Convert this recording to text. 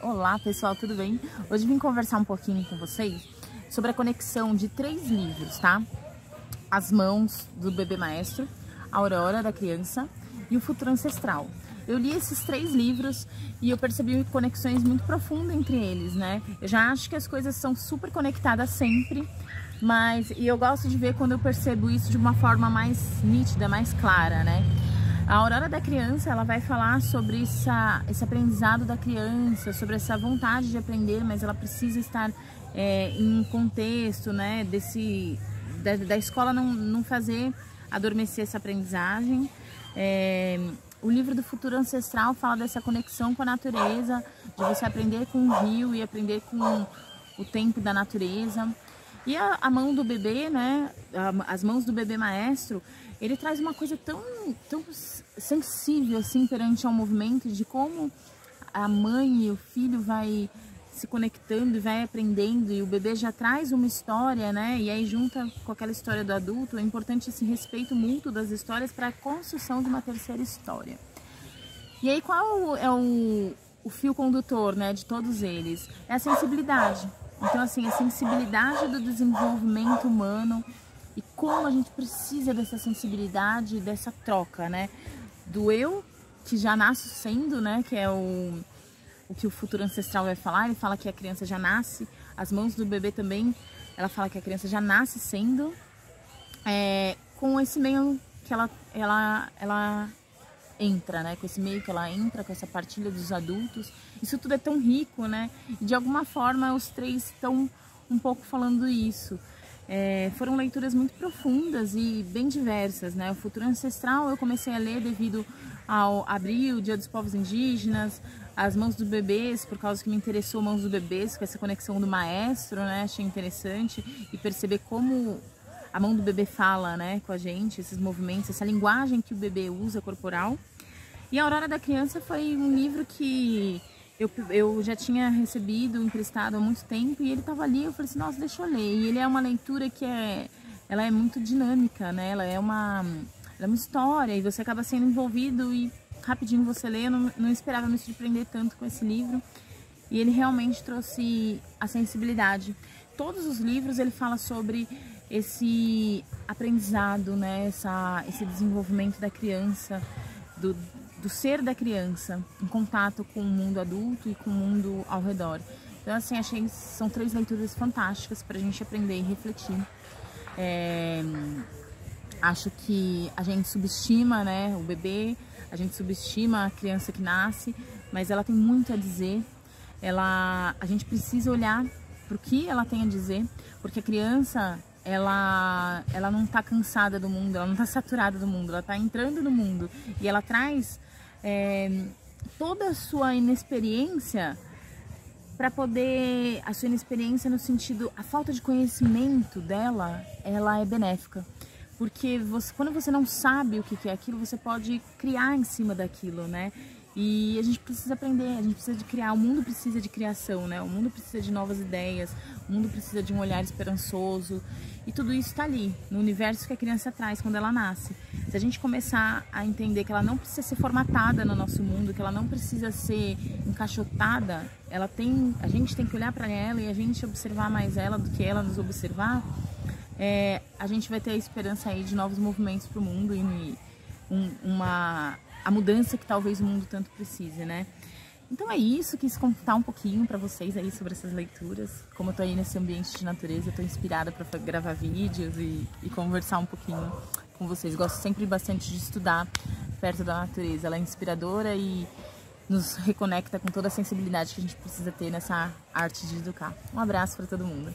Olá pessoal, tudo bem? Hoje vim conversar um pouquinho com vocês sobre a conexão de 3 livros, tá? As Mãos do Bebê Maestro, A Aurora da Criança e O Futuro Ancestral. Eu li esses 3 livros e eu percebi conexões muito profundas entre eles, né? Eu já acho que as coisas são super conectadas sempre, e eu gosto de ver quando eu percebo isso de uma forma mais nítida, mais clara, né? A Aurora da Criança, ela vai falar sobre esse aprendizado da criança, sobre essa vontade de aprender, mas ela precisa estar em um contexto, né, da escola não fazer adormecer essa aprendizagem. O livro do Futuro Ancestral fala dessa conexão com a natureza, de você aprender com o rio e aprender com o tempo da natureza. E a mão do bebê, né, as mãos do bebê maestro, ele traz uma coisa tão sensível assim perante ao movimento, de como a mãe e o filho vai se conectando e vai aprendendo, e o bebê já traz uma história, né, e aí junta com aquela história do adulto. É importante esse respeito mútuo das histórias para a construção de uma terceira história. E aí qual é o fio condutor, né, de todos eles? É a sensibilidade. Então, assim, a sensibilidade do desenvolvimento humano e como a gente precisa dessa sensibilidade, dessa troca, né? Do eu, que já nasce sendo, né? Que é o que o Futuro Ancestral vai falar. Ele fala que a criança já nasce. As mãos do bebê também, ela fala que a criança já nasce sendo. Com esse meio que ela entra, né? Com esse meio que ela entra, com essa partilha dos adultos. Isso tudo é tão rico, né? E de alguma forma os 3 estão um pouco falando isso. Foram leituras muito profundas e bem diversas, né? O Futuro Ancestral eu comecei a ler devido ao Abril, Dia dos Povos Indígenas, As Mãos dos Bebês, por causa que me interessou Mãos dos Bebês, com essa conexão do maestro, né? Achei interessante e perceber como a mão do bebê fala, né, com a gente, esses movimentos, essa linguagem que o bebê usa corporal. E A Aurora da Criança foi um livro que eu já tinha recebido, emprestado há muito tempo, e ele estava ali, eu falei assim, nossa, deixa eu ler. E ele é uma leitura que ela é muito dinâmica, né, ela é uma história, e você acaba sendo envolvido e rapidinho você lê. Eu não esperava me surpreender tanto com esse livro, e ele realmente trouxe a sensibilidade. Todos os livros ele fala sobre esse aprendizado, né, esse desenvolvimento da criança, do ser da criança em contato com o mundo adulto e com o mundo ao redor. Então, assim, achei que são 3 leituras fantásticas para a gente aprender e refletir. Acho que a gente subestima, né, o bebê, a gente subestima a criança que nasce, mas ela tem muito a dizer. A gente precisa olhar para o que ela tem a dizer, porque a criança ela não está cansada do mundo, ela não está saturada do mundo, ela está entrando no mundo, e ela traz toda a sua inexperiência para poder, a sua inexperiência no sentido, a falta de conhecimento dela, ela é benéfica, porque quando você não sabe o que é aquilo, você pode criar em cima daquilo, né? E a gente precisa aprender, a gente precisa de criar, o mundo precisa de criação, né? O mundo precisa de novas ideias, o mundo precisa de um olhar esperançoso, e tudo isso está ali, no universo que a criança traz quando ela nasce. Se a gente começar a entender que ela não precisa ser formatada no nosso mundo, que ela não precisa ser encaixotada, a gente tem que olhar para ela e a gente observar mais ela do que ela nos observar, a gente vai ter a esperança aí de novos movimentos para o mundo e a mudança que talvez o mundo tanto precise, né? Então é isso, quis contar um pouquinho para vocês aí sobre essas leituras. Como eu tô aí nesse ambiente de natureza, eu tô inspirada para gravar vídeos e conversar um pouquinho com vocês. Gosto sempre bastante de estudar perto da natureza. Ela é inspiradora e nos reconecta com toda a sensibilidade que a gente precisa ter nessa arte de educar. Um abraço para todo mundo.